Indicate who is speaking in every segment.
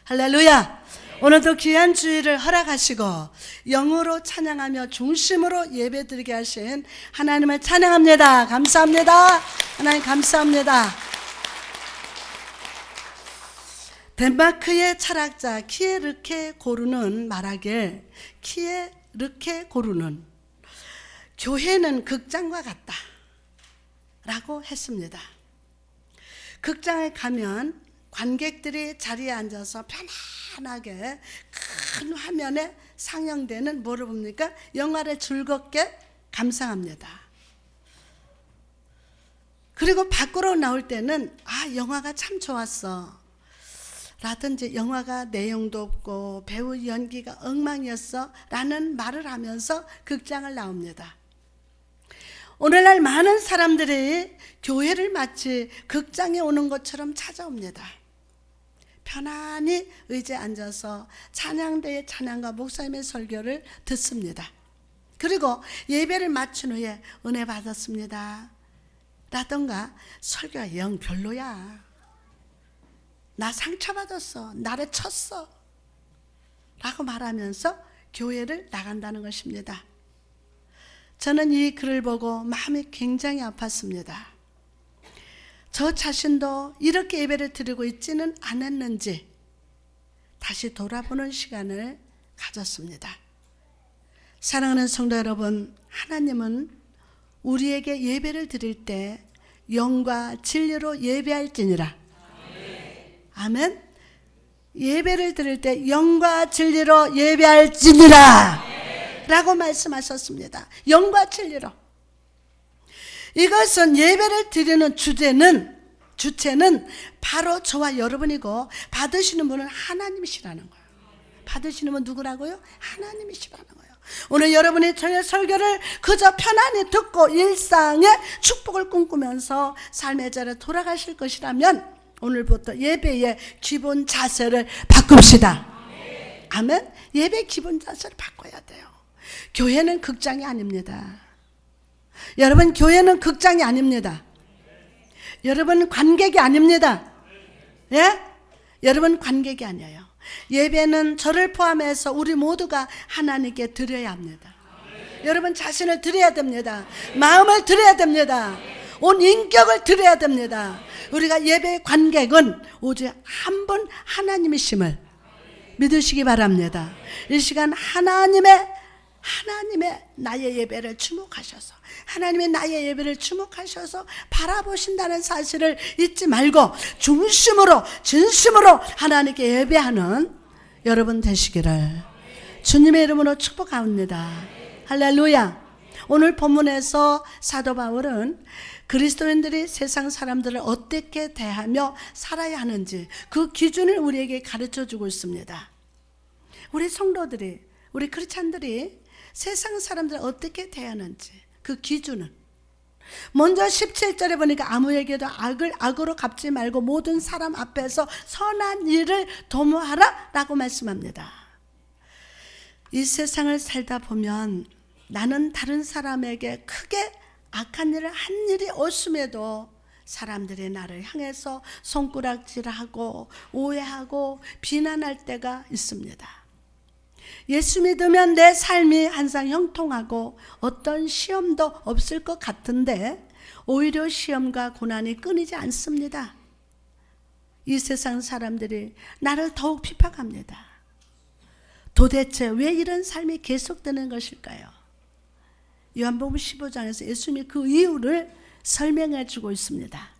Speaker 1: 할렐루야. 오늘도 귀한 주일을 허락하시고 영으로 찬양하며 중심으로 예배드리게 하신 하나님을 찬양합니다. 감사합니다. 하나님 감사합니다. 덴마크의 철학자 키에르케 고르는 말하길, 키에르케 고르는 교회는 극장과 같다 라고 했습니다. 극장에 가면 관객들이 자리에 앉아서 편안하게 큰 화면에 상영되는 뭐를 봅니까? 영화를 즐겁게 감상합니다. 그리고 밖으로 나올 때는 영화가 참 좋았어 라든지 영화가 내용도 없고 배우 연기가 엉망이었어 라는 말을 하면서 극장을 나옵니다. 오늘날 많은 사람들이 교회를 마치 극장에 오는 것처럼 찾아옵니다. 편안히 의자에 앉아서 찬양대의 찬양과 목사님의 설교를 듣습니다. 그리고 예배를 마친 후에 은혜 받았습니다 라던가 설교가 영 별로야, 나 상처받았어, 나를 쳤어 라고 말하면서 교회를 나간다는 것입니다. 저는 이 글을 보고 마음이 굉장히 아팠습니다. 저 자신도 이렇게 예배를 드리고 있지는 않았는지 다시 돌아보는 시간을 가졌습니다. 사랑하는 성도 여러분, 하나님은 우리에게 예배를 드릴 때 영과 진리로 예배할지니라. 아멘. 예배를 드릴 때 영과 진리로 예배할지니라 라고 말씀하셨습니다. 영과 진리로. 이것은 예배를 드리는 주체는 바로 저와 여러분이고 받으시는 분은 하나님이시라는 거예요. 받으시는 분은 누구라고요? 하나님이시라는 거예요. 오늘 여러분이 저의 설교를 그저 편안히 듣고 일상의 축복을 꿈꾸면서 삶의 자리에 돌아가실 것이라면 오늘부터 예배의 기본 자세를 바꿉시다. 아멘. 예배의 기본 자세를 바꿔야 돼요. 교회는 극장이 아닙니다. 여러분, 교회는 극장이 아닙니다. 여러분, 관객이 아닙니다. 예? 여러분, 관객이 아니에요. 예배는 저를 포함해서 우리 모두가 하나님께 드려야 합니다. 여러분, 자신을 드려야 됩니다. 마음을 드려야 됩니다. 온 인격을 드려야 됩니다. 우리가 예배의 관객은 오직 한 분 하나님이심을 믿으시기 바랍니다. 이 시간 하나님의 나의 예배를 주목하셔서, 하나님의 나의 예배를 주목하셔서 바라보신다는 사실을 잊지 말고 중심으로 진심으로 하나님께 예배하는 여러분 되시기를 주님의 이름으로 축복합니다. 할렐루야. 오늘 본문에서 사도 바울은 그리스도인들이 세상 사람들을 어떻게 대하며 살아야 하는지 그 기준을 우리에게 가르쳐주고 있습니다. 우리 성도들이, 우리 크리스찬들이 세상 사람들을 어떻게 대하는지 그 기준은, 먼저 17절에 보니까 아무에게도 악을 악으로 갚지 말고 모든 사람 앞에서 선한 일을 도모하라 라고 말씀합니다. 이 세상을 살다 보면 나는 다른 사람에게 크게 악한 일을 한 일이 없음에도 사람들이 나를 향해서 손가락질하고 오해하고 비난할 때가 있습니다. 예수 믿으면 내 삶이 항상 형통하고 어떤 시험도 없을 것 같은데 오히려 시험과 고난이 끊이지 않습니다. 이 세상 사람들이 나를 더욱 핍박합니다. 도대체 왜 이런 삶이 계속되는 것일까요? 요한복음 15장에서 예수님이 그 이유를 설명해 주고 있습니다.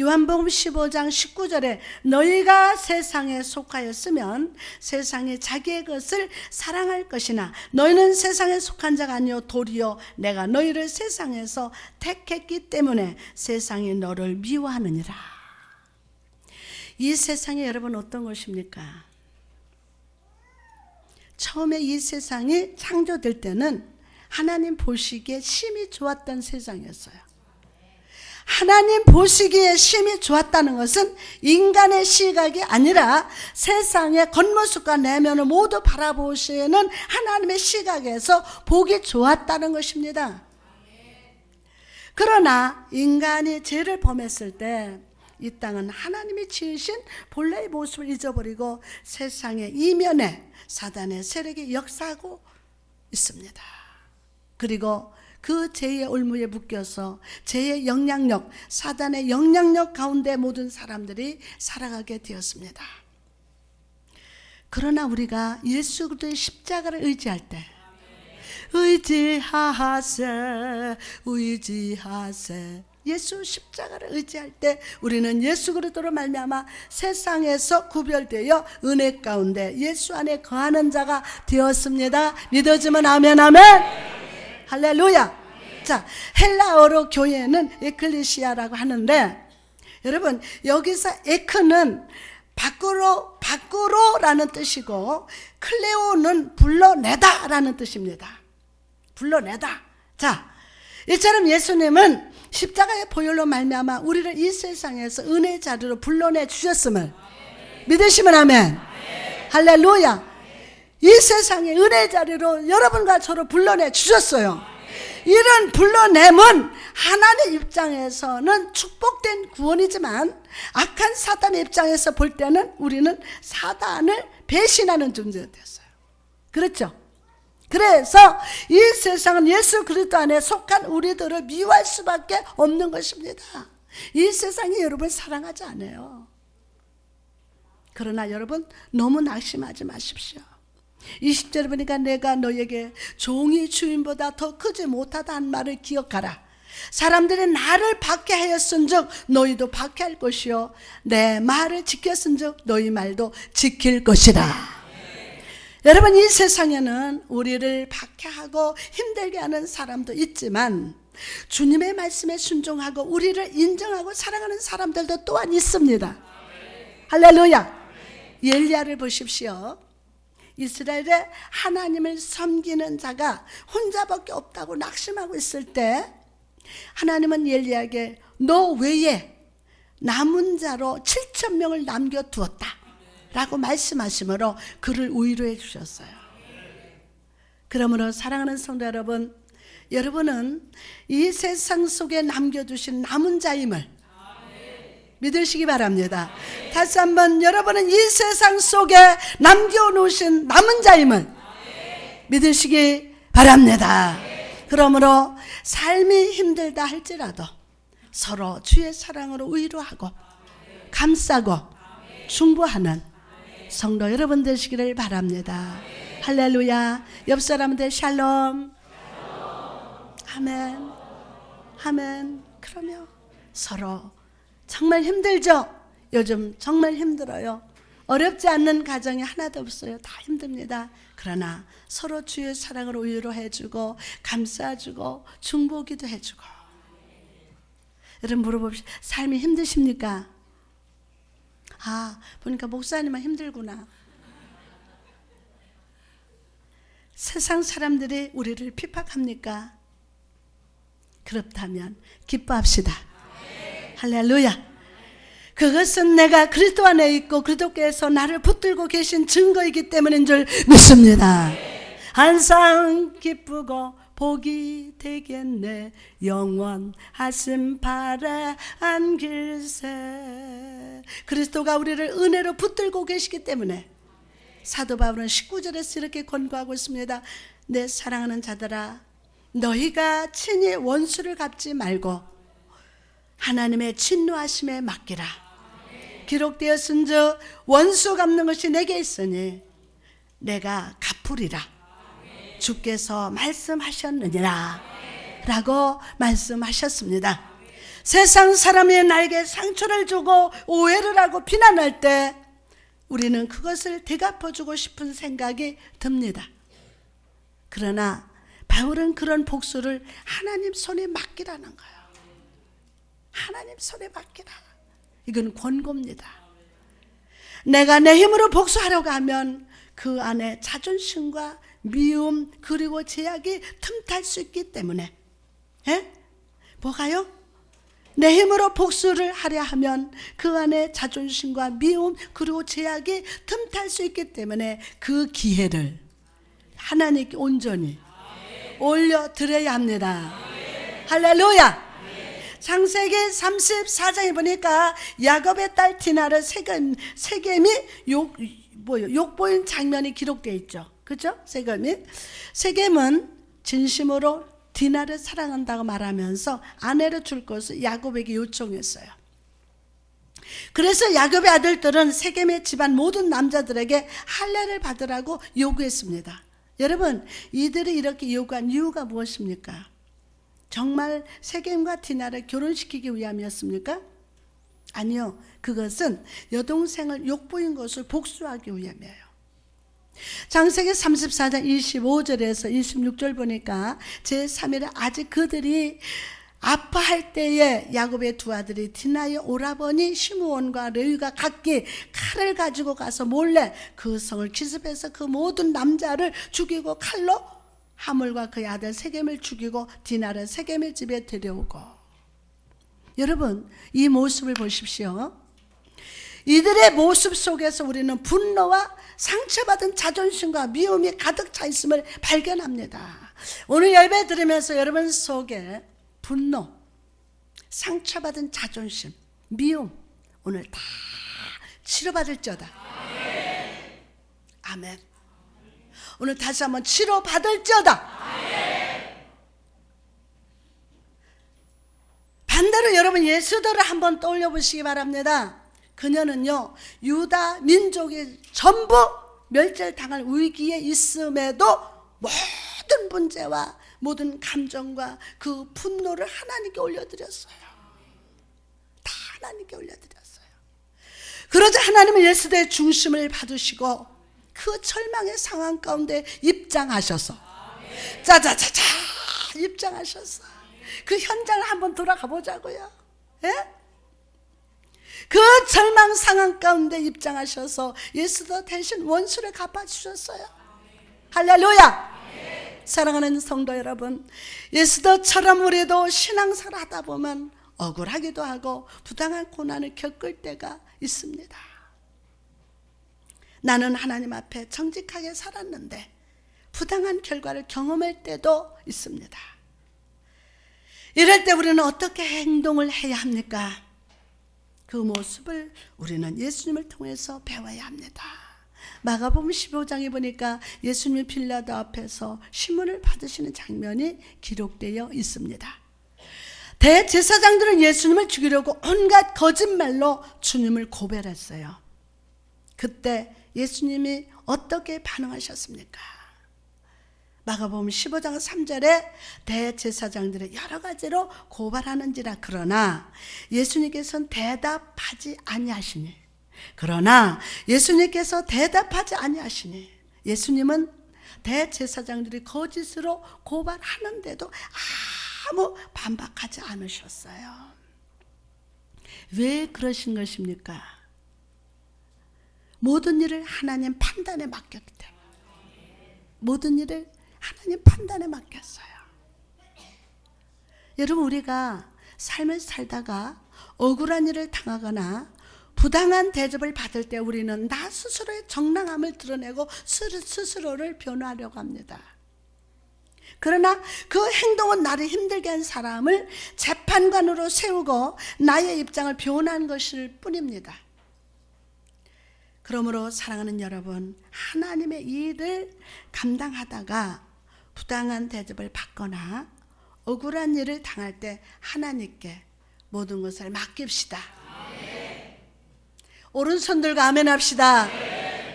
Speaker 1: 요한복음 15장 19절에 너희가 세상에 속하였으면 세상이 자기의 것을 사랑할 것이나 너희는 세상에 속한 자가 아니요 도리어 내가 너희를 세상에서 택했기 때문에 세상이 너를 미워하느니라. 이 세상이 여러분 어떤 것입니까? 처음에 이 세상이 창조될 때는 하나님 보시기에 심히 좋았던 세상이었어요. 하나님 보시기에 심히 좋았다는 것은 인간의 시각이 아니라 세상의 겉모습과 내면을 모두 바라보시는 하나님의 시각에서 보기 좋았다는 것입니다. 그러나 인간이 죄를 범했을 때 이 땅은 하나님이 지으신 본래의 모습을 잊어버리고 세상의 이면에 사단의 세력이 역사하고 있습니다. 그리고 그 죄의 올무에 묶여서 죄의 영향력, 사단의 영향력 가운데 모든 사람들이 살아가게 되었습니다. 그러나 우리가 예수 그리스도의 십자가를 의지할 때, 의지하세 예수 십자가를 의지할 때 우리는 예수 그리스도로 말미암아 세상에서 구별되어 은혜 가운데 예수 안에 거하는 자가 되었습니다. 믿어지면 아멘. 할렐루야. 자, 헬라어로 교회는 에클레시아라고 하는데, 여러분 여기서 에크는 밖으로라는 뜻이고, 클레오는 불러내다라는 뜻입니다. 불러내다. 자, 이처럼 예수님은 십자가의 보혈로 말미암아 우리를 이 세상에서 은혜의 자리로 불러내 주셨음을 믿으시면 아멘. 할렐루야. 이 세상의 은혜의 자리로 여러분과 저를 불러내 주셨어요. 이런 불러냄은 하나님의 입장에서는 축복된 구원이지만 악한 사단의 입장에서 볼 때는 우리는 사단을 배신하는 존재가 됐어요. 그렇죠? 그래서 이 세상은 예수 그리스도 안에 속한 우리들을 미워할 수밖에 없는 것입니다. 이 세상이 여러분을 사랑하지 않아요. 그러나 여러분 너무 낙심하지 마십시오. 20절에 보니까 내가 너에게 종이 주인보다 더 크지 못하다는 말을 기억하라. 사람들이 나를 박해하였은즉 너희도 박해할 것이요 내 말을 지켰은즉 너희 말도 지킬 것이라. 여러분 이 세상에는 우리를 박해하고 힘들게 하는 사람도 있지만 주님의 말씀에 순종하고 우리를 인정하고 사랑하는 사람들도 또한 있습니다. 할렐루야. 엘리야를 보십시오. 이스라엘에 하나님을 섬기는 자가 혼자밖에 없다고 낙심하고 있을 때 하나님은 엘리야에게 너 외에 남은 자로 7,000명을 남겨두었다 라고 말씀하시므로 그를 위로해 주셨어요. 그러므로 사랑하는 성도 여러분, 여러분은 이 세상 속에 남겨두신 남은 자임을 믿으시기 바랍니다. 다시 한번 여러분은 이 세상 속에 남겨놓으신 남은 자임을 믿으시기 바랍니다. 그러므로 삶이 힘들다 할지라도 서로 주의 사랑으로 위로하고 감싸고 중보하는 성도 여러분 되시기를 바랍니다. 할렐루야. 옆 사람한테 샬롬. 아멘. 아멘. 그러면 서로 정말 힘들죠? 요즘 정말 힘들어요. 어렵지 않는 가정이 하나도 없어요. 다 힘듭니다. 그러나 서로 주의 사랑으로 위로해주고 감싸주고 중보기도 해주고. 여러분 물어봅시다. 삶이 힘드십니까? 아, 보니까 목사님은 힘들구나. 세상 사람들이 우리를 핍박합니까? 그렇다면 기뻐합시다. 할렐루야. 그것은 내가 그리스도 안에 있고 그리스도께서 나를 붙들고 계신 증거이기 때문인 줄 믿습니다. 항상 기쁘고 복이 되겠네 영원하심 바라한 길새. 그리스도가 우리를 은혜로 붙들고 계시기 때문에 사도 바울은 19절에서 이렇게 권고하고 있습니다. 내 사랑하는 자들아 너희가 친히 원수를 갚지 말고 하나님의 진노하심에 맡기라. 기록되었은즉 원수 갚는 것이 내게 있으니 내가 갚으리라. 주께서 말씀하셨느니라 라고 말씀하셨습니다. 세상 사람이 나에게 상처를 주고 오해를 하고 비난할 때 우리는 그것을 되갚아주고 싶은 생각이 듭니다. 그러나 바울은 그런 복수를 하나님 손에 맡기라는 거예요. 하나님 손에 맡기라. 이건 권고입니다. 내가 내 힘으로 복수하려고 하면 그 안에 자존심과 미움 그리고 제약이 틈탈 수 있기 때문에 뭐가요? 내 힘으로 복수를 하려 하면 그 안에 자존심과 미움 그리고 제약이 틈탈 수 있기 때문에 그 기회를 하나님께 온전히 올려드려야 합니다. 할렐루야. 창세기 34장에 보니까 야곱의 딸 디나를 세겜이 욕보인 장면이 기록되어 있죠. 그죠? 세겜은 진심으로 디나를 사랑한다고 말하면서 아내를 줄 것을 야곱에게 요청했어요. 그래서 야곱의 아들들은 세겜의 집안 모든 남자들에게 할례를 받으라고 요구했습니다. 여러분, 이들이 이렇게 요구한 이유가 무엇입니까? 정말 세겜과 디나를 결혼시키기 위함이었습니까? 아니요. 그것은 여동생을 욕보인 것을 복수하기 위함이에요. 창세기 34장 25절에서 26절 보니까 제3일에 아직 그들이 아파할 때에 야곱의 두 아들이 디나의 오라버니 시므온과 레위가 각기 칼을 가지고 가서 몰래 그 성을 기습해서 그 모든 남자를 죽이고 칼로 하물과 그의 아들 세겜을 죽이고 디나를 세겜의 집에 데려오고. 여러분, 이 모습을 보십시오. 이들의 모습 속에서 우리는 분노와 상처받은 자존심과 미움이 가득 차 있음을 발견합니다. 오늘 예배 들으면서 여러분 속에 분노, 상처받은 자존심, 미움 오늘 다 치료받을지어다. 아멘. 오늘 다시 한번 치료받을지어다. 반대로 여러분 예수들을 한번 떠올려 보시기 바랍니다. 그녀는요, 유다 민족이 전부 멸절당할 위기에 있음에도 모든 문제와 모든 감정과 그 분노를 하나님께 올려드렸어요. 다 하나님께 올려드렸어요. 그러자 하나님은 예수의 중심을 받으시고 그 절망의 상황 가운데 입장하셔서 짜자자자 입장하셔서 그 현장을 한번 돌아가 보자고요. 예? 그 절망 상황 가운데 입장하셔서 예수도 대신 원수를 갚아주셨어요. 할렐루야. 사랑하는 성도 여러분, 예수도처럼 우리도 신앙생활 하다 보면 억울하기도 하고 부당한 고난을 겪을 때가 있습니다. 나는 하나님 앞에 정직하게 살았는데 부당한 결과를 경험할 때도 있습니다. 이럴 때 우리는 어떻게 행동을 해야 합니까? 그 모습을 우리는 예수님을 통해서 배워야 합니다. 마가복음 15장에 보니까 예수님이 빌라도 앞에서 신문을 받으시는 장면이 기록되어 있습니다. 대제사장들은 예수님을 죽이려고 온갖 거짓말로 주님을 고발했어요. 그때 예수님이 어떻게 반응하셨습니까? 마가복음 15장 3절에 대제사장들의 여러 가지로 고발하는지라 그러나 예수님께서는 대답하지 아니하시니 예수님은 대제사장들이 거짓으로 고발하는데도 아무 반박하지 않으셨어요. 왜 그러신 것입니까? 모든 일을 하나님 판단에 맡겼기 때문에. 모든 일을 하나님 판단에 맡겼어요. 여러분, 우리가 삶을 살다가 억울한 일을 당하거나 부당한 대접을 받을 때 우리는 나 스스로의 정당함을 드러내고 스스로를 변호하려고 합니다. 그러나 그 행동은 나를 힘들게 한 사람을 재판관으로 세우고 나의 입장을 변호한 것일 뿐입니다. 그러므로 사랑하는 여러분, 하나님의 일을 감당하다가 부당한 대접을 받거나 억울한 일을 당할 때 하나님께 모든 것을 맡깁시다. 오른손 들고 아멘 합시다.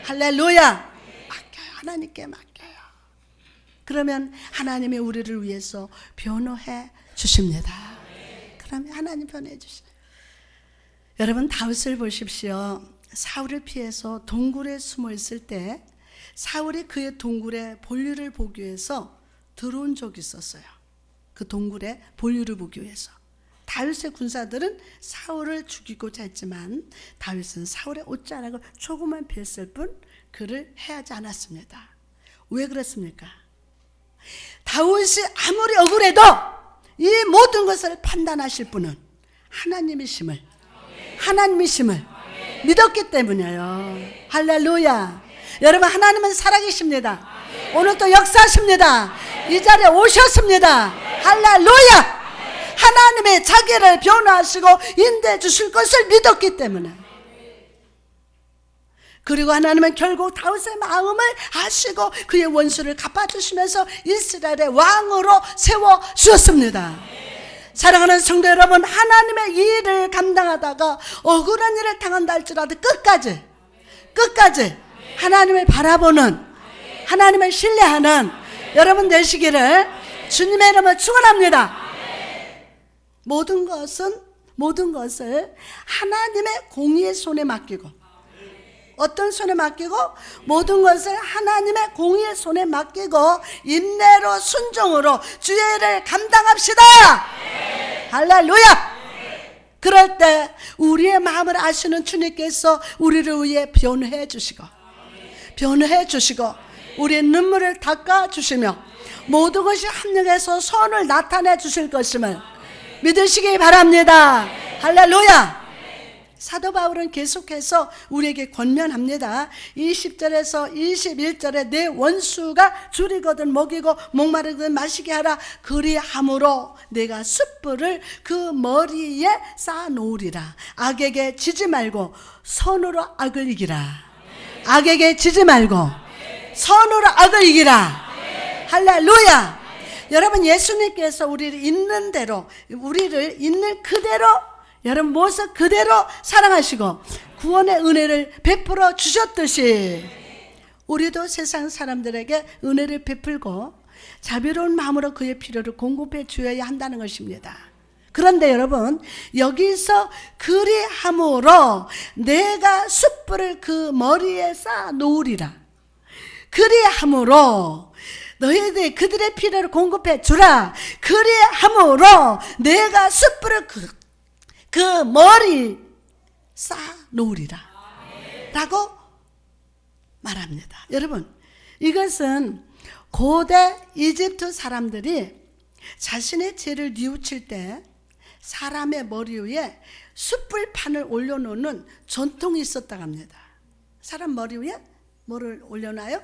Speaker 1: 할렐루야. 맡겨요. 하나님께 맡겨요. 그러면 하나님이 우리를 위해서 변호해 주십니다. 그러면 하나님 변호해 주셔요. 여러분, 다윗을 보십시오. 사울을 피해서 동굴에 숨어 있을 때 사울이 그의 동굴에 볼일을 보기 위해서 들어온 적이 있었어요. 그 동굴에 볼일을 보기 위해서. 다윗의 군사들은 사울을 죽이고자 했지만 다윗은 사울의 옷자락을 조금만 뺐을 뿐 그를 해하지 않았습니다. 왜 그렇습니까? 다윗이 아무리 억울해도 이 모든 것을 판단하실 분은 하나님이심을 믿었기 때문이에요. 할렐루야. 여러분, 하나님은 살아계십니다. 오늘 또 역사하십니다. 이 자리에 오셨습니다. 할렐루야. 하나님의 자기를 변화하시고 인도해 주실 것을 믿었기 때문에. 그리고 하나님은 결국 다윗의 마음을 아시고 그의 원수를 갚아주시면서 이스라엘의 왕으로 세워주었습니다. 사랑하는 성도 여러분, 하나님의 일을 감당하다가 억울한 일을 당한다 할지라도 끝까지 하나님을 바라보는, 하나님을 신뢰하는 여러분 되시기를 주님의 이름으로 축원합니다. 모든 것을 하나님의 공의의 손에 맡기고, 어떤 손에 맡기고? 모든 것을 하나님의 공의의 손에 맡기고 인내로 순종으로 주의 일을 감당합시다. 할렐루야. 그럴 때 우리의 마음을 아시는 주님께서 우리를 위해 변호해 주시고 우리의 눈물을 닦아 주시며 모든 것이 합력해서 선을 나타내 주실 것임을 믿으시기 바랍니다. 할렐루야. 사도 바울은 계속해서 우리에게 권면합니다. 20절에서 21절에 내 원수가 줄이거든 먹이고 목마르거든 마시게 하라. 그리함으로 내가 숯불을 그 머리에 쌓아놓으리라. 악에게 지지 말고 선으로 악을 이기라. 악에게 지지 말고 선으로 악을 이기라. 할렐루야. 여러분, 예수님께서 우리를 있는 대로, 우리를 있는 그대로, 여러분 모습 그대로 사랑하시고 구원의 은혜를 베풀어 주셨듯이 우리도 세상 사람들에게 은혜를 베풀고 자비로운 마음으로 그의 필요를 공급해 주어야 한다는 것입니다. 그런데 여러분, 여기서 그리함으로 내가 숯불을 그 머리에 쌓아 놓으리라. 그리함으로 너희들 그들의 필요를 공급해 주라. 그리함으로 내가 숯불을 그 머리 쌓아 놓으리라 라고 말합니다. 여러분, 이것은 고대 이집트 사람들이 자신의 죄를 뉘우칠 때 사람의 머리 위에 숯불판을 올려놓는 전통이 있었다고 합니다. 사람 머리 위에 뭐를 올려놔요?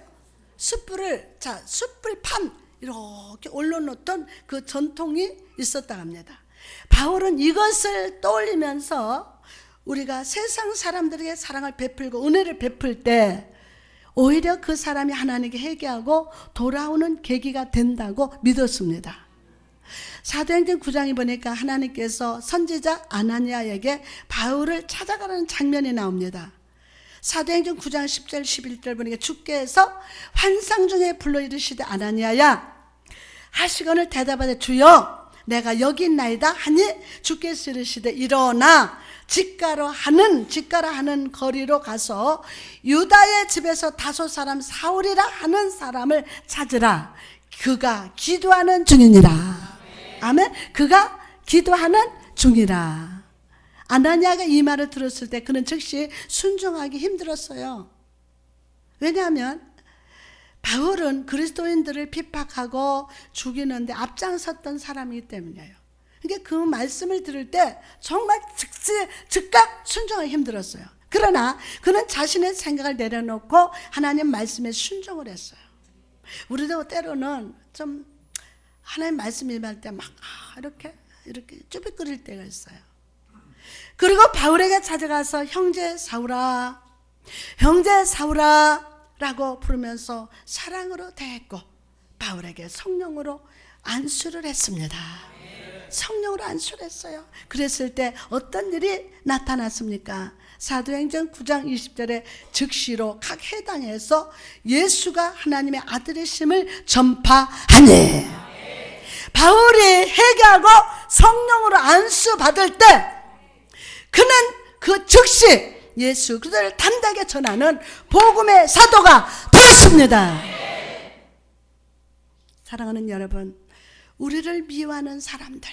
Speaker 1: 숯불판 이렇게 올려놓던 그 전통이 있었다고 합니다. 바울은 이것을 떠올리면서 우리가 세상 사람들에게 사랑을 베풀고 은혜를 베풀 때 오히려 그 사람이 하나님께 회개하고 돌아오는 계기가 된다고 믿었습니다. 사도행전 9장에 보니까 하나님께서 선지자 아나니아에게 바울을 찾아가는 장면이 나옵니다. 사도행전 9장 10절 11절 보니까 주께서 환상 중에 불러 이르시되 아나니아야 하시거늘 대답하되 주여 내가 여기 있나이다 하니 주께서 이르시되 일어나 직가라 하는 거리로 가서 유다의 집에서 다소 사람 사울이라 하는 사람을 찾으라. 그가 기도하는 중이니라. 아멘. 그가 기도하는 중이라. 아나니아가 이 말을 들었을 때 그는 즉시 순종하기 힘들었어요. 왜냐하면 바울은 그리스도인들을 핍박하고 죽이는데 앞장섰던 사람이기 때문이에요. 그러니까 그 말씀을 들을 때 정말 즉각 순종하기 힘들었어요. 그러나 그는 자신의 생각을 내려놓고 하나님 말씀에 순종을 했어요. 우리도 때로는 좀 하나님 말씀 임할 때 막 이렇게 쭈삣거릴 때가 있어요. 그리고 바울에게 찾아가서 형제 사울아 라고 부르면서 사랑으로 대했고 바울에게 성령으로 안수를 했습니다. 성령으로 안수를 했어요. 그랬을 때 어떤 일이 나타났습니까? 사도행전 9장 20절에 즉시로 각 회당에서 예수가 하나님의 아들이심을 전파하니 바울이 회개하고 성령으로 안수 받을 때 그는 그 즉시 예수 그들을 담대하게 전하는 복음의 사도가 되었습니다. 사랑하는 여러분, 우리를 미워하는 사람들,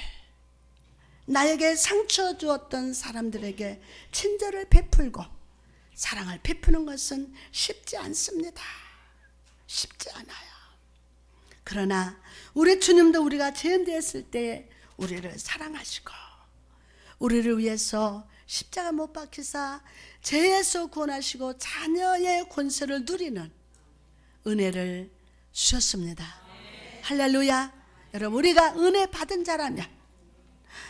Speaker 1: 나에게 상처 주었던 사람들에게 친절을 베풀고 사랑을 베푸는 것은 쉽지 않습니다. 쉽지 않아요. 그러나 우리 주님도 우리가 죄인되었을 때 우리를 사랑하시고 우리를 위해서 십자가 못 박히사 죄에서 구원하시고 자녀의 권세를 누리는 은혜를 주셨습니다. 할렐루야. 여러분, 우리가 은혜 받은 자라면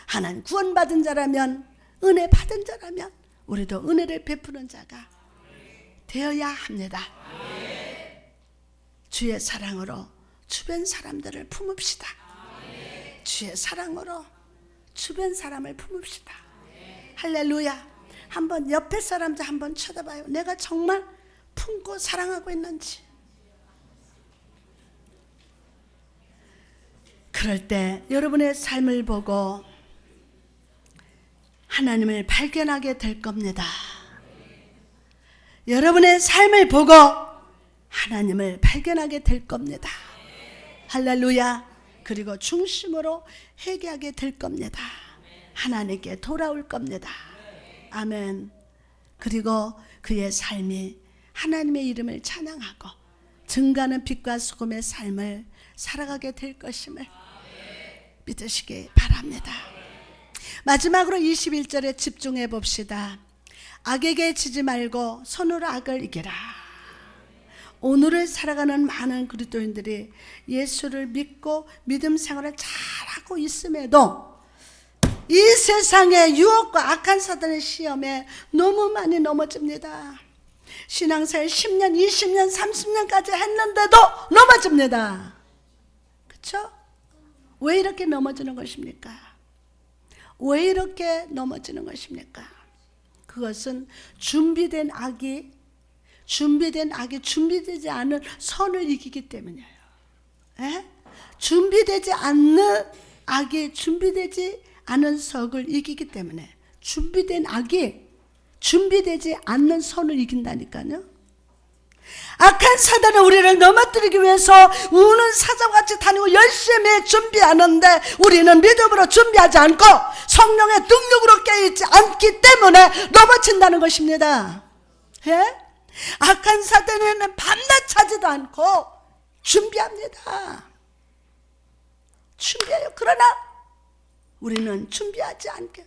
Speaker 1: 하나님 구원받은 자라면, 은혜 받은 자라면 우리도 은혜를 베푸는 자가 되어야 합니다. 주의 사랑으로 주변 사람들을 품읍시다. 주의 사랑으로 주변 사람을 품읍시다. 할렐루야. 한번 옆에 사람들 한번 쳐다봐요. 내가 정말 품고 사랑하고 있는지. 그럴 때 여러분의 삶을 보고 하나님을 발견하게 될 겁니다. 여러분의 삶을 보고 하나님을 발견하게 될 겁니다. 할렐루야. 그리고 중심으로 회개하게 될 겁니다. 하나님께 돌아올 겁니다. 아멘. 그리고 그의 삶이 하나님의 이름을 찬양하고 증가하는 빛과 소금의 삶을 살아가게 될 것임을 믿으시기 바랍니다. 마지막으로 21절에 집중해 봅시다. 악에게 지지 말고 손으로 악을 이겨라. 오늘을 살아가는 많은 그리스도인들이 예수를 믿고 믿음 생활을 잘하고 있음에도 이 세상의 유혹과 악한 사단의 시험에 너무 많이 넘어집니다. 신앙생활 10년, 20년, 30년까지 했는데도 넘어집니다. 그렇죠? 왜 이렇게 넘어지는 것입니까? 왜 이렇게 넘어지는 것입니까? 그것은 준비된 악이 준비되지 않은 선을 이기기 때문이에요. 에? 준비되지 않는 악이 준비되지 않은 석을 이기기 때문에 준비된 악이 준비되지 않는 선을 이긴다니까요. 악한 사단은 우리를 넘어뜨리기 위해서 우는 사자같이 다니고 열심히 준비하는데 우리는 믿음으로 준비하지 않고 성령의 능력으로 깨어있지 않기 때문에 넘어진다는 것입니다. 예? 악한 사단에는 밤낮 자지도 않고 준비합니다. 준비해요. 그러나 우리는 준비하지 않고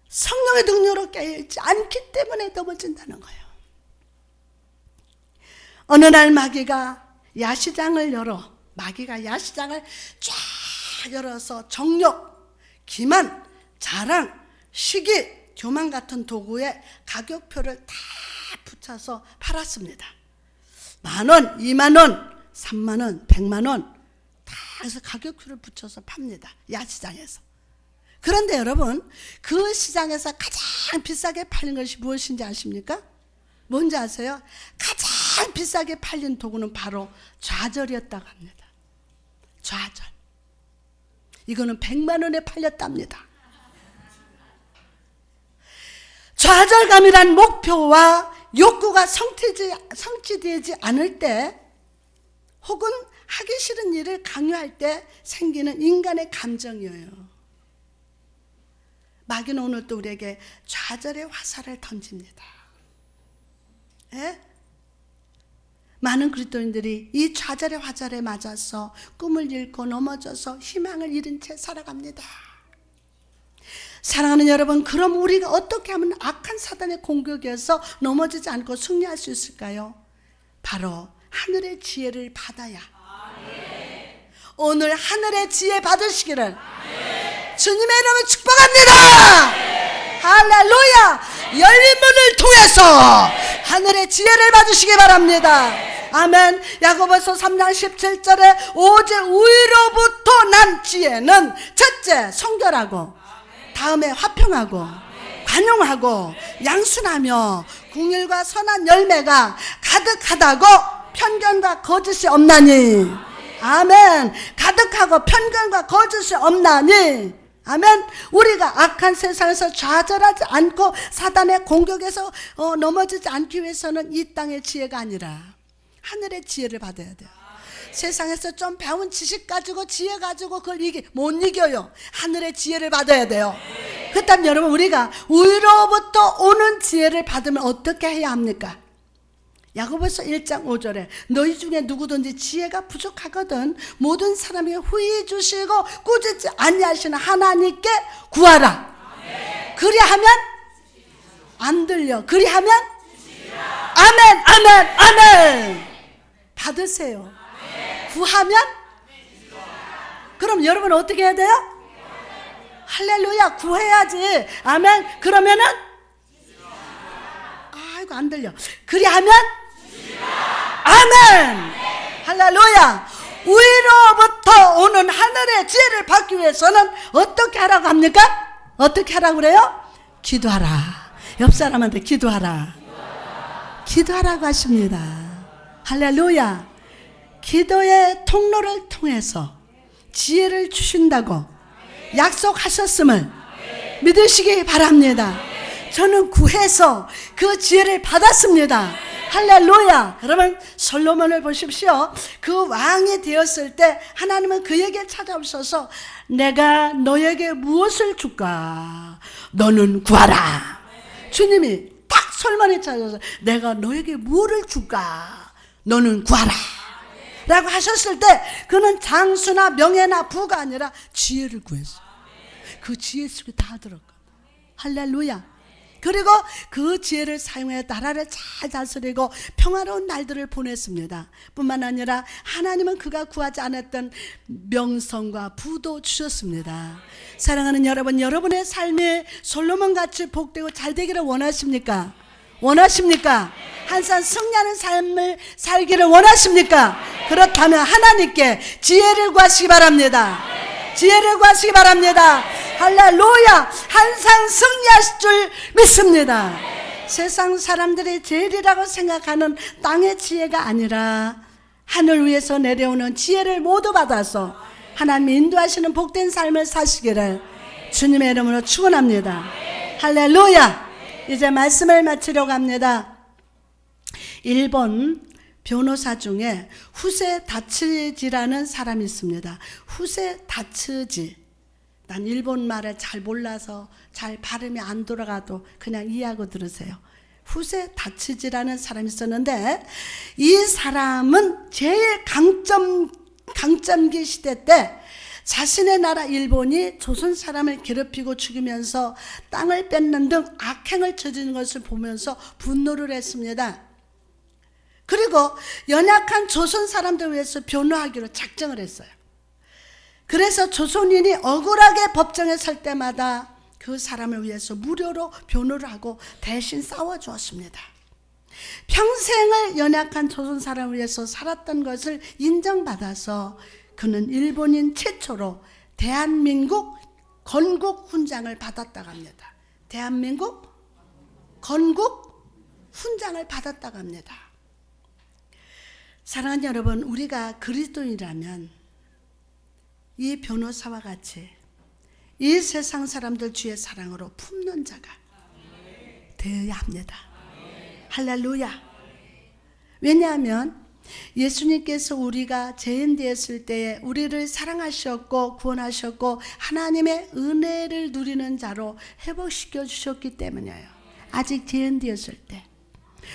Speaker 1: 성령의 능력으로 깨어있지 않기 때문에 넘어진다는 거예요. 어느 날 마귀가 야시장을 쫙 열어서 정욕, 기만, 자랑, 시기, 교만 같은 도구에 가격표를 다 붙여서 팔았습니다. 10,000원, 20,000원, 30,000원, 100,000원 다 해서 가격표를 붙여서 팝니다. 야시장에서. 그런데 여러분, 그 시장에서 가장 비싸게 팔린 것이 무엇인지 아십니까? 뭔지 아세요? 가장 비싸게 팔린 도구는 바로 좌절이었다고 합니다. 좌절. 이거는 100,000원에 팔렸답니다. 좌절감이란 목표와 욕구가 성취되지 않을 때 혹은 하기 싫은 일을 강요할 때 생기는 인간의 감정이에요. 마귀는 오늘 또 우리에게 좌절의 화살을 던집니다. 예? 많은 그리스도인들이 이 좌절의 화살에 맞아서 꿈을 잃고 넘어져서 희망을 잃은 채 살아갑니다. 사랑하는 여러분, 그럼 우리가 어떻게 하면 악한 사단의 공격에서 넘어지지 않고 승리할 수 있을까요? 바로 하늘의 지혜를 받아야. 오늘 하늘의 지혜 받으시기를 주님의 이름으로 축복합니다. 할렐루야. 열린 문을 통해서 하늘의 지혜를 받으시기 바랍니다. 아멘. 야고보서 3장 17절에 오직 위로부터 난 지혜는 첫째 성결하고 다음에 화평하고 관용하고 양순하며 긍휼과 선한 열매가 가득하다고 편견과 거짓이 없나니. 아멘. 가득하고 편견과 거짓이 없나니. 아멘. 우리가 악한 세상에서 좌절하지 않고 사단의 공격에서 넘어지지 않기 위해서는 이 땅의 지혜가 아니라 하늘의 지혜를 받아야 돼요. 세상에서 좀 배운 지식 가지고 지혜 가지고 그걸 못 이겨요. 하늘의 지혜를 받아야 돼요. 그렇다면 여러분, 우리가 위로부터 오는 지혜를 받으면 어떻게 해야 합니까? 야고보서 1장 5절에 너희 중에 누구든지 지혜가 부족하거든 모든 사람에게 후히 주시고 꾸짖지 아니하시는 하나님께 구하라. 그리하면 안 들려. 그리하면 아멘, 아멘, 아멘. 받으세요. 구하면 그럼 여러분 어떻게 해야 돼요? 할렐루야, 구해야지. 아멘. 그러면은 아이고 안 들려. 그리하면 아멘. 할렐루야. 위로부터 오는 하늘의 지혜를 받기 위해서는 어떻게 하라고 합니까? 어떻게 하라고 그래요? 기도하라. 옆 사람한테 기도하라. 기도하라고 하십니다. 할렐루야. 기도의 통로를 통해서 지혜를 주신다고 약속하셨음을 믿으시기 바랍니다. 저는 구해서 그 지혜를 받았습니다. 할렐루야. 여러분 솔로몬을 보십시오. 그 왕이 되었을 때 하나님은 그에게 찾아오셔서 내가 너에게 무엇을 줄까? 너는 구하라. 주님이 딱 솔로몬에 찾아서 내가 너에게 무엇을 줄까? 너는 구하라 라고 하셨을 때 그는 장수나 명예나 부가 아니라 지혜를 구했어요. 그 지혜 속에 다 들었거든요. 할렐루야. 그리고 그 지혜를 사용해 나라를 잘 다스리고 평화로운 날들을 보냈습니다. 뿐만 아니라 하나님은 그가 구하지 않았던 명성과 부도 주셨습니다. 사랑하는 여러분, 여러분의 삶이 솔로몬같이 복되고 잘 되기를 원하십니까? 원하십니까? 항상 승리하는 삶을 살기를 원하십니까? 그렇다면 하나님께 지혜를 구하시기 바랍니다. 지혜를 구하시기 바랍니다. 할렐루야. 항상 승리하실 줄 믿습니다. 세상 사람들이 제일이라고 생각하는 땅의 지혜가 아니라 하늘 위에서 내려오는 지혜를 모두 받아서 하나님이 인도하시는 복된 삶을 사시기를 주님의 이름으로 축원합니다. 할렐루야. 이제 말씀을 마치려고 합니다. 일본 변호사 중에 후세 다츠지라는 사람이 있습니다. 후세 다츠지. 난 일본 말을 잘 몰라서 잘 발음이 안 돌아가도 그냥 이해하고 들으세요. 후세 다츠지라는 사람이 있었는데 이 사람은 제일 강점기 시대 때 자신의 나라 일본이 조선 사람을 괴롭히고 죽이면서 땅을 뺏는 등 악행을 저지른 것을 보면서 분노를 했습니다. 그리고 연약한 조선 사람들 위해서 변호하기로 작정을 했어요. 그래서 조선인이 억울하게 법정에 설 때마다 그 사람을 위해서 무료로 변호를 하고 대신 싸워주었습니다. 평생을 연약한 조선 사람을 위해서 살았던 것을 인정받아서 그는 일본인 최초로 대한민국 건국 훈장을 받았다고 합니다. 대한민국 건국 훈장을 받았다고 합니다. 사랑하는 여러분, 우리가 그리스도인이라면 이 변호사와 같이 이 세상 사람들 주의 사랑으로 품는 자가 되어야 합니다. 할렐루야. 왜냐하면 예수님께서 우리가 죄인 되었을 때에 우리를 사랑하셨고 구원하셨고 하나님의 은혜를 누리는 자로 회복시켜 주셨기 때문이에요. 아직 죄인 되었을 때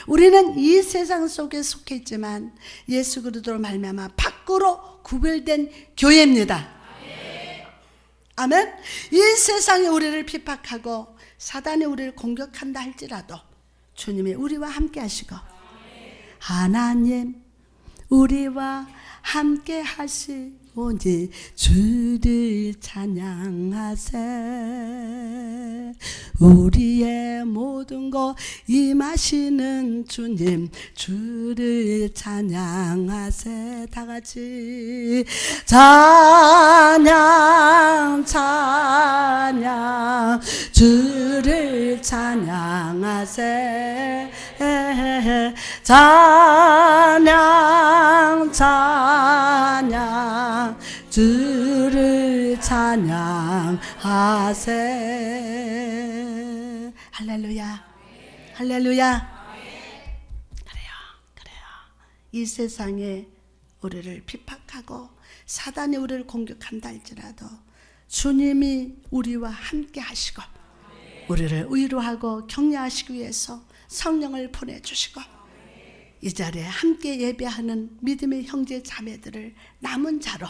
Speaker 1: 우리는 이 세상 속에 속해 있지만 예수 그리스도로 말미암아 밖으로 구별된 교회입니다. 아멘. 이 세상이 우리를 핍박하고 사단이 우리를 공격한다 할지라도 주님이 우리와 함께 하시고 하나님 우리와 함께 하시오니 주를 찬양하세. 우리의 모든 것 임하시는 주님 주를 찬양하세. 다같이 찬양 찬양 주를 찬양하세. 찬양 찬양 주를 찬양하세. 할렐루야. 할렐루야. 그래요. 이 세상에 우리를 핍박하고 사단이 우리를 공격한다 할지라도 주님이 우리와 함께 하시고 우리를 위로하고 격려하시기 위해서 성령을 보내주시고 이 자리에 함께 예배하는 믿음의 형제 자매들을 남은 자로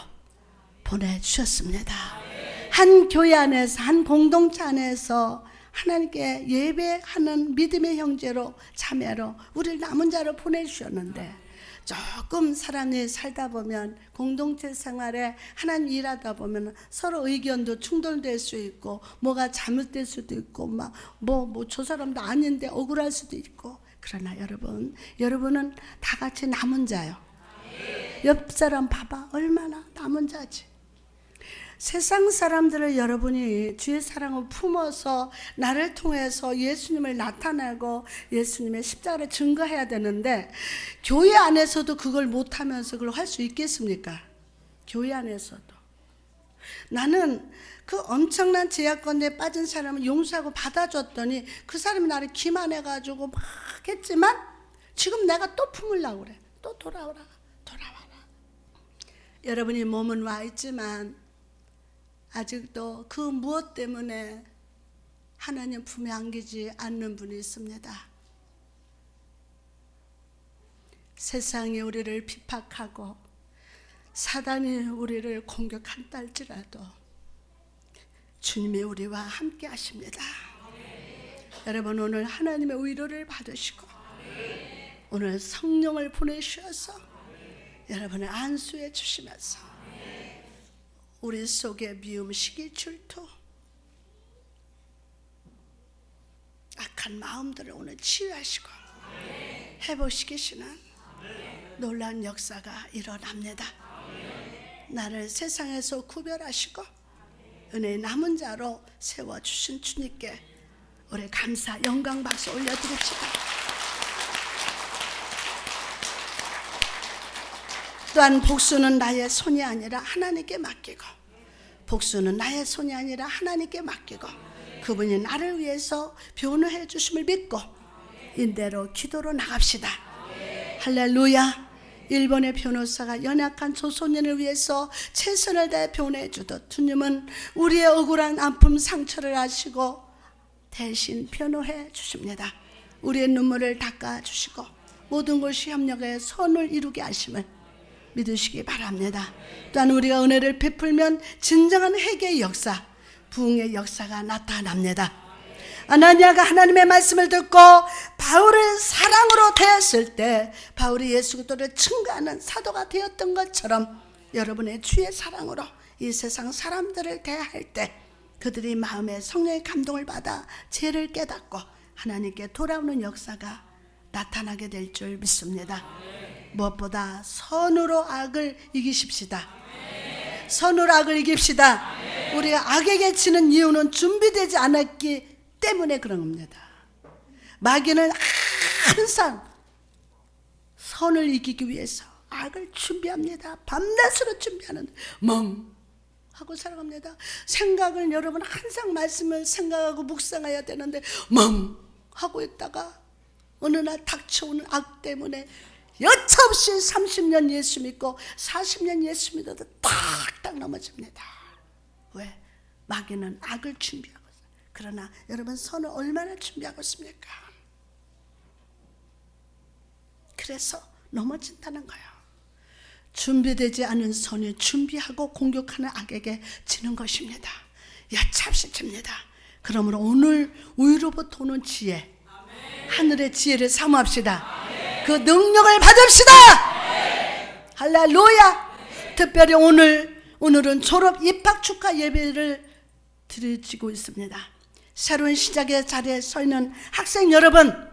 Speaker 1: 보내주셨습니다. 한 교회 안에서 한 공동체 안에서 하나님께 예배하는 믿음의 형제로 자매로 우리를 남은 자로 보내주셨는데 조금 사람이 살다 보면 공동체 생활에 하나님 일하다 보면 서로 의견도 충돌될 수 있고 뭐가 잘못될 수도 있고 뭐 저 사람도 아닌데 억울할 수도 있고 그러나 여러분은 다 같이 남은 자요. 옆 사람 봐봐 얼마나 남은 자지. 세상 사람들을 여러분이 주의 사랑을 품어서 나를 통해서 예수님을 나타내고 예수님의 십자가를 증거해야 되는데 교회 안에서도 그걸 못하면서 그걸 할 수 있겠습니까? 교회 안에서도. 나는 그 엄청난 제약 가운데 빠진 사람을 용서하고 받아줬더니 그 사람이 나를 기만해가지고 막 했지만 지금 내가 또 품으려고 그래. 또 돌아와라. 여러분이 몸은 와 있지만 아직도 그 무엇 때문에 하나님 품에 안기지 않는 분이 있습니다. 세상이 우리를 비박하고 사단이 우리를 공격한다 할지라도 주님이 우리와 함께 하십니다. 여러분 오늘 하나님의 위로를 받으시고 오늘 성령을 보내주셔서 여러분을 안수해 주시면서 우리 속에 미움, 시기, 질투, 악한 마음들을 오늘 치유하시고 회복시키시는 놀라운 역사가 일어납니다. 나를 세상에서 구별하시고 은혜의 남은 자로 세워주신 주님께 우리 감사, 영광 박수 올려드립시다. 또한 복수는 나의 손이 아니라 하나님께 맡기고 복수는 나의 손이 아니라 하나님께 맡기고 그분이 나를 위해서 변호해 주심을 믿고 인대로 기도로 나갑시다. 할렐루야. 일본의 변호사가 연약한 조선인을 위해서 최선을 다해 변호해 주듯 주님은 우리의 억울한 아픔 상처를 아시고 대신 변호해 주십니다. 우리의 눈물을 닦아 주시고 모든 것이 협력해 선을 이루게 하심을 믿으시기 바랍니다. 또한 우리가 은혜를 베풀면 진정한 회개의 역사, 부흥의 역사가 나타납니다. 아나니아가 하나님의 말씀을 듣고 바울을 사랑으로 대했을 때 바울이 예수 그리스도를 증거하는 사도가 되었던 것처럼 여러분의 주의 사랑으로 이 세상 사람들을 대할 때 그들이 마음에 성령의 감동을 받아 죄를 깨닫고 하나님께 돌아오는 역사가 나타나게 될 줄 믿습니다. 무엇보다 선으로 악을 이기십시다. 선으로 악을 이깁시다. 우리가 악에게 지는 이유는 준비되지 않았기 때문에 그런 겁니다. 마귀는 항상 선을 이기기 위해서 악을 준비합니다. 밤낮으로 준비하는 하고 살아갑니다. 생각을 여러분 항상 말씀을 생각하고 묵상해야 되는데 하고 있다가 어느 날 닥쳐오는 악 때문에 여차없이 30년 예수 믿고 40년 예수 믿어도 딱딱 넘어집니다. 왜? 마귀는 악을 준비하고 있어요. 그러나 여러분 선을 얼마나 준비하고 있습니까? 그래서 넘어진다는 거예요. 준비되지 않은 선을 준비하고 공격하는 악에게 지는 것입니다. 여차없이 칩니다. 그러므로 오늘 위로부터 오는 지혜, 하늘의 지혜를 사모합시다. 그 능력을 받읍시다. 할렐루야. 특별히 오늘은 졸업 입학 축하 예배를 드리고 있습니다. 새로운 시작의 자리에 서 있는 학생 여러분,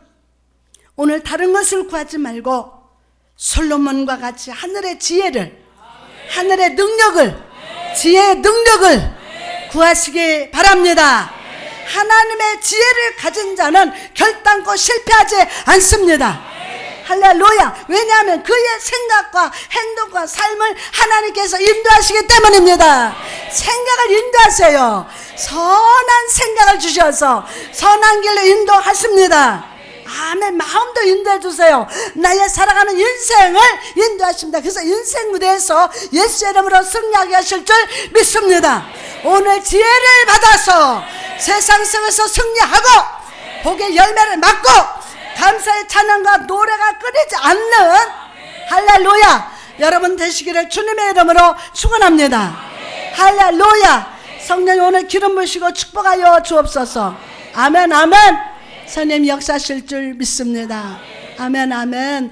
Speaker 1: 오늘 다른 것을 구하지 말고 솔로몬과 같이 하늘의 지혜를, 하늘의 능력을, 지혜의 능력을 구하시기 바랍니다. 하나님의 지혜를 가진 자는 결단코 실패하지 않습니다. 할렐루야. 왜냐하면 그의 생각과 행동과 삶을 하나님께서 인도하시기 때문입니다. 생각을 인도하세요. 선한 생각을 주셔서 선한 길로 인도하십니다. 아멘. 마음도 인도해 주세요. 나의 살아가는 인생을 인도하십니다. 그래서 인생 무대에서 예수 이름으로 승리하게 하실 줄 믿습니다. 오늘 지혜를 받아서 세상 속에서 승리하고 복의 열매를 맡고 감사의 찬양과 노래가 끊이지 않는 할렐루야 여러분 되시기를 주님의 이름으로 축원합니다. 할렐루야. 성령이 오늘 기름 부으시고 축복하여 주옵소서. 아멘 아멘. 선생님 역사하실 줄 믿습니다. 아멘 아멘.